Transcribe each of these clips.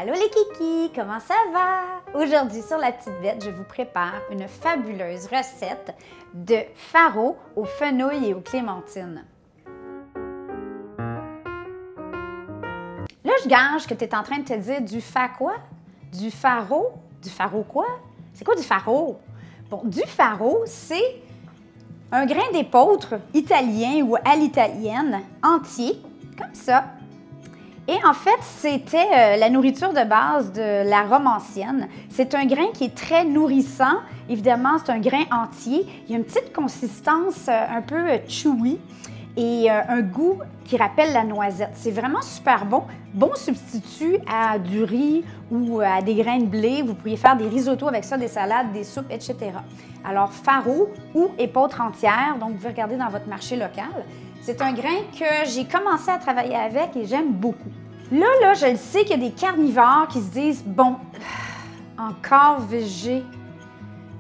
Allô les kikis, comment ça va? Aujourd'hui sur La Petite Bête, je vous prépare une fabuleuse recette de faro aux fenouil et aux clémentines. Là, je gage que tu es en train de te dire du quoi? Du faro? Du faro quoi? C'est quoi du faro? Bon, du faro, c'est un grain d'épeautre italien ou à l'italienne, entier, comme ça. Et en fait, c'était la nourriture de base de la Rome ancienne. C'est un grain qui est très nourrissant. Évidemment, c'est un grain entier. Il y a une petite consistance un peu chewy et un goût qui rappelle la noisette. C'est vraiment super bon. Bon substitut à du riz ou à des grains de blé. Vous pourriez faire des risottos avec ça, des salades, des soupes, etc. Alors, faro ou épeautre entière, donc vous pouvez regarder dans votre marché local. C'est un grain que j'ai commencé à travailler avec et j'aime beaucoup. Là, je le sais qu'il y a des carnivores qui se disent « Bon, encore végé. »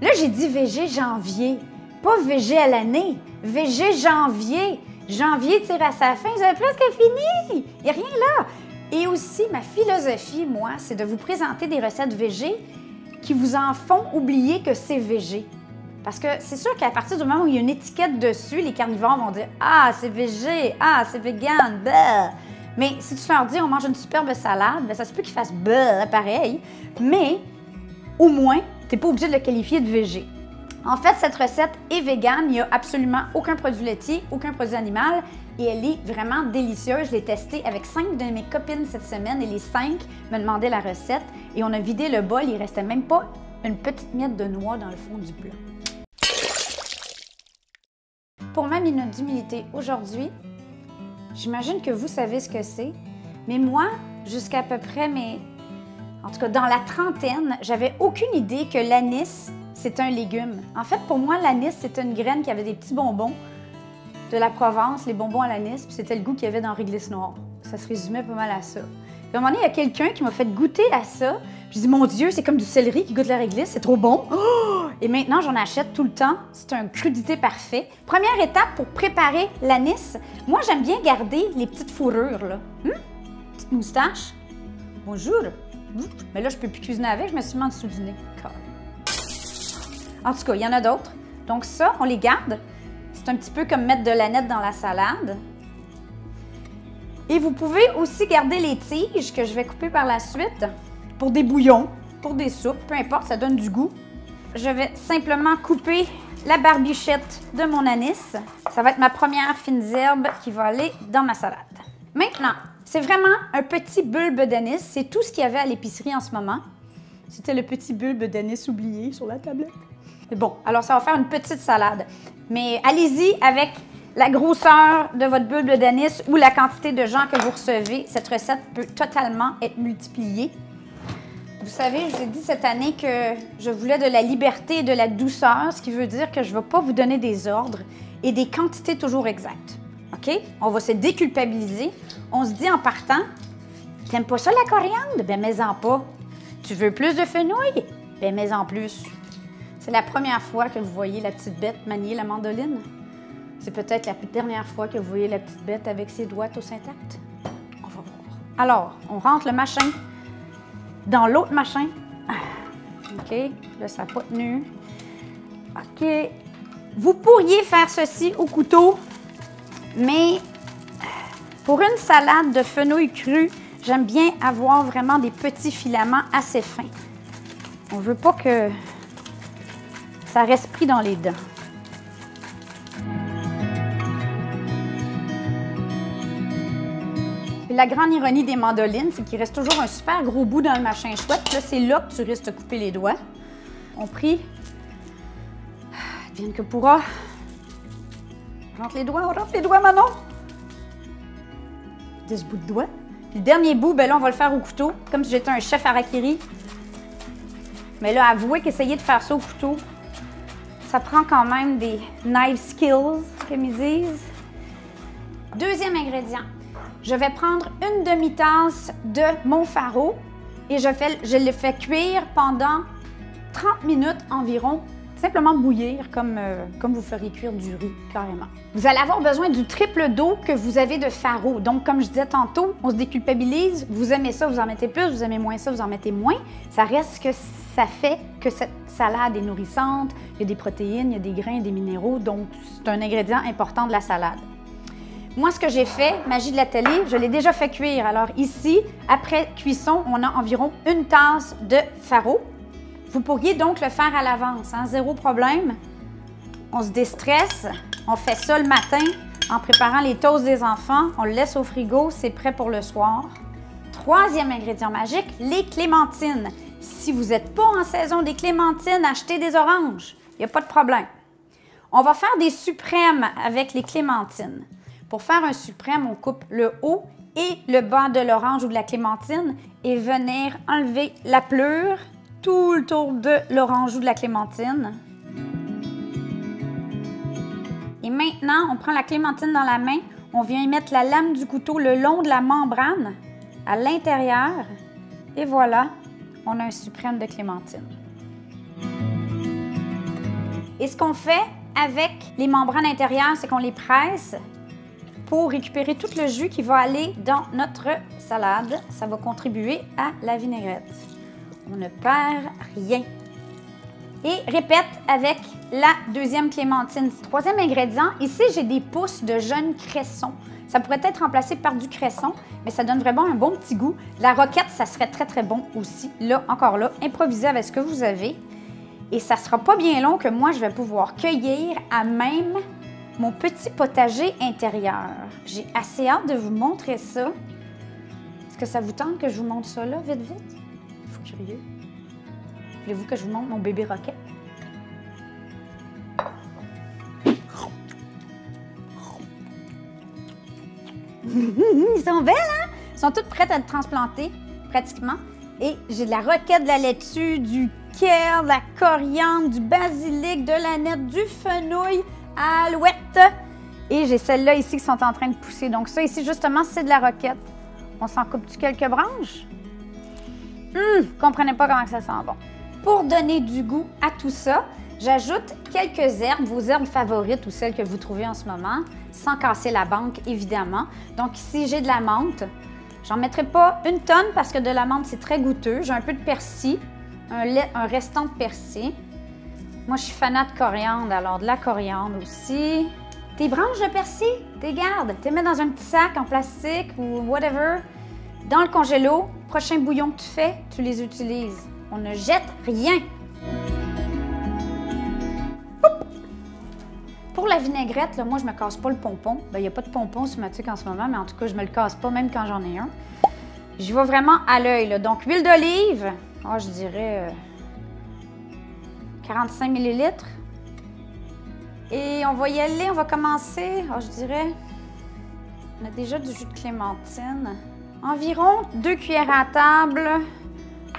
Là, j'ai dit végé janvier, pas végé à l'année, végé janvier. Janvier tire à sa fin, vous avez presque fini. Il n'y a rien là. Et aussi, ma philosophie, moi, c'est de vous présenter des recettes végé qui vous en font oublier que c'est végé. Parce que c'est sûr qu'à partir du moment où il y a une étiquette dessus, les carnivores vont dire « Ah, c'est végé, ah, c'est vegan, bah. » Mais si tu leur dis « On mange une superbe salade », bien, ça se peut qu'ils fassent « bah » pareil, mais au moins, tu n'es pas obligé de le qualifier de végé. En fait, cette recette est végane, il n'y a absolument aucun produit laitier, aucun produit animal et elle est vraiment délicieuse. Je l'ai testée avec 5 de mes copines cette semaine et les 5 me demandaient la recette et on a vidé le bol, il ne restait même pas une petite miette de noix dans le fond du plat. Pour ma minute d'humilité aujourd'hui, j'imagine que vous savez ce que c'est, mais moi, jusqu'à peu près en tout cas dans la trentaine, j'avais aucune idée que l'anis, c'est un légume. En fait, pour moi, l'anis, c'était une graine qui avait des petits bonbons de la Provence, les bonbons à l'anis, puis c'était le goût qu'il y avait dans réglisse noire. Ça se résumait pas mal à ça. Puis à un moment donné, il y a quelqu'un qui m'a fait goûter à ça. Puis je dis, mon Dieu, c'est comme du céleri qui goûte la réglisse, c'est trop bon. Oh! Et maintenant, j'en achète tout le temps. C'est un crudité parfait. Première étape pour préparer l'anis, moi, j'aime bien garder les petites fourrures, là. Petite moustache. Bonjour. Mais là, je peux plus cuisiner avec, je me suis mis en dessous du nez. En tout cas, il y en a d'autres. Donc ça, on les garde. C'est un petit peu comme mettre de l'aneth dans la salade. Et vous pouvez aussi garder les tiges que je vais couper par la suite pour des bouillons, pour des soupes, peu importe, ça donne du goût. Je vais simplement couper la barbichette de mon anis. Ça va être ma première fine herbe qui va aller dans ma salade. Maintenant, c'est vraiment un petit bulbe d'anis. C'est tout ce qu'il y avait à l'épicerie en ce moment. C'était le petit bulbe d'anis oublié sur la tablette. Mais bon, alors ça va faire une petite salade. Mais allez-y avec la grosseur de votre bulbe d'anis ou la quantité de gens que vous recevez. Cette recette peut totalement être multipliée. Vous savez, je vous ai dit cette année que je voulais de la liberté et de la douceur, ce qui veut dire que je ne vais pas vous donner des ordres et des quantités toujours exactes. OK? On va se déculpabiliser. On se dit en partant, « T'aimes pas ça la coriandre? Ben mets-en pas. Tu veux plus de fenouil? Ben mets-en plus. » C'est la première fois que vous voyez la petite bête manier la mandoline. C'est peut-être la dernière fois que vous voyez la petite bête avec ses doigts tous intacts. On va voir. Alors, on rentre le machin dans l'autre machin. OK, là, ça n'a pas tenu. OK. Vous pourriez faire ceci au couteau, mais pour une salade de fenouil cru, j'aime bien avoir vraiment des petits filaments assez fins. On ne veut pas que ça reste pris dans les dents. Et la grande ironie des mandolines, c'est qu'il reste toujours un super gros bout dans le machin chouette. Puis là, c'est là que tu risques de couper les doigts. On prie. Advienne que pourra. On rentre les doigts, Manon. De ce bout de doigt. Puis le dernier bout, ben là, on va le faire au couteau, comme si j'étais un chef harakiri. Mais là, avouez qu'essayer de faire ça au couteau, ça prend quand même des knife skills, comme ils disent. Deuxième ingrédient. Je vais prendre une demi-tasse de mon faro et je le fais cuire pendant 30 minutes environ, simplement bouillir comme vous feriez cuire du riz, carrément. Vous allez avoir besoin du triple d'eau que vous avez de faro. Donc, comme je disais tantôt, on se déculpabilise. Vous aimez ça, vous en mettez plus. Vous aimez moins ça, vous en mettez moins. Ça reste que ça fait que cette salade est nourrissante. Il y a des protéines, il y a des grains, des minéraux. Donc, c'est un ingrédient important de la salade. Moi, ce que j'ai fait, magie de la télé, je l'ai déjà fait cuire. Alors ici, après cuisson, on a environ 1 tasse de faro. Vous pourriez donc le faire à l'avance, hein? Zéro problème. On se déstresse, on fait ça le matin en préparant les toasts des enfants. On le laisse au frigo, c'est prêt pour le soir. Troisième ingrédient magique, les clémentines. Si vous n'êtes pas en saison des clémentines, achetez des oranges. Il n'y a pas de problème. On va faire des suprêmes avec les clémentines. Pour faire un suprême, on coupe le haut et le bas de l'orange ou de la clémentine et venir enlever la pleure tout le tour de l'orange ou de la clémentine. Et maintenant, on prend la clémentine dans la main, on vient y mettre la lame du couteau le long de la membrane à l'intérieur et voilà, on a un suprême de clémentine. Et ce qu'on fait avec les membranes intérieures, c'est qu'on les presse pour récupérer tout le jus qui va aller dans notre salade. Ça va contribuer à la vinaigrette. On ne perd rien. Et répète avec la deuxième clémentine. Troisième ingrédient, ici j'ai des pousses de jeunes cressons. Ça pourrait être remplacé par du cresson, mais ça donne vraiment un bon petit goût. La roquette, ça serait très très bon aussi. Là, encore là, improvisez avec ce que vous avez. Et ça ne sera pas bien long que moi, je vais pouvoir cueillir à même mon petit potager intérieur. J'ai assez hâte de vous montrer ça. Est-ce que ça vous tente que je vous montre ça là, vite, vite? Fou curieux. Voulez-vous que je vous montre mon bébé roquette? Ils sont belles, hein? Ils sont toutes prêtes à être transplantées, pratiquement. Et j'ai de la roquette, de la laitue, du kale, de la coriandre, du basilic, de l'aneth, du fenouil, alouette. Et j'ai celles-là ici qui sont en train de pousser. Donc ça ici, justement, c'est de la roquette. On s'en coupe-tu quelques branches? Vous ne comprenez pas comment ça sent bon. Pour donner du goût à tout ça, j'ajoute quelques herbes, vos herbes favorites ou celles que vous trouvez en ce moment, sans casser la banque, évidemment. Donc ici, j'ai de la menthe. J'en mettrai pas une tonne parce que de la menthe, c'est très goûteux. J'ai un peu de persil, un restant de persil. Moi, je suis fanat de coriandre, alors de la coriandre aussi. Tes branches de persil, t'es gardes. T'es mets dans un petit sac en plastique ou whatever. Dans le congélo, prochain bouillon que tu fais, tu les utilises. On ne jette rien. Oup! Pour la vinaigrette, là, moi, je ne me casse pas le pompon. Il n'y a pas de pompon sur ma tuque en ce moment, mais en tout cas, je ne me le casse pas, même quand j'en ai un. J'y vais vraiment à l'œil. Donc, huile d'olive, je dirais 45 ml. Et on va y aller, on va commencer, je dirais, on a déjà du jus de clémentine. Environ 2 cuillères à table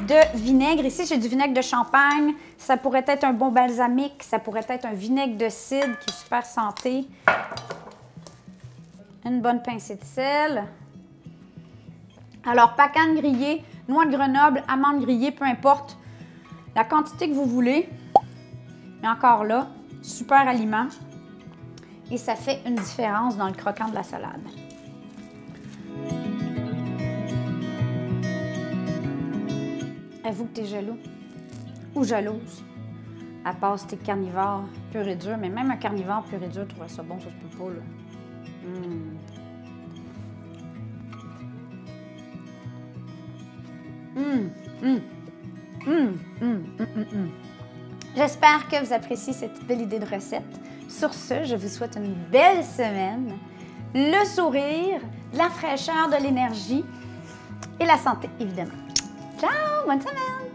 de vinaigre. Ici, j'ai du vinaigre de champagne. Ça pourrait être un bon balsamique. Ça pourrait être un vinaigre de cidre qui est super santé. Une bonne pincée de sel. Alors, pacane grillée, noix de Grenoble, amandes grillées, peu importe la quantité que vous voulez. Mais encore là, super aliment. Et ça fait une différence dans le croquant de la salade. Avoue que t'es jaloux ou jalouse. À part si t'es carnivore pur et dur, mais même un carnivore pur et dur trouverait ça bon, ça se peut pas, là. J'espère que vous appréciez cette belle idée de recette. Sur ce, je vous souhaite une belle semaine, le sourire, la fraîcheur, de l'énergie et la santé, évidemment. Ciao, bonne semaine!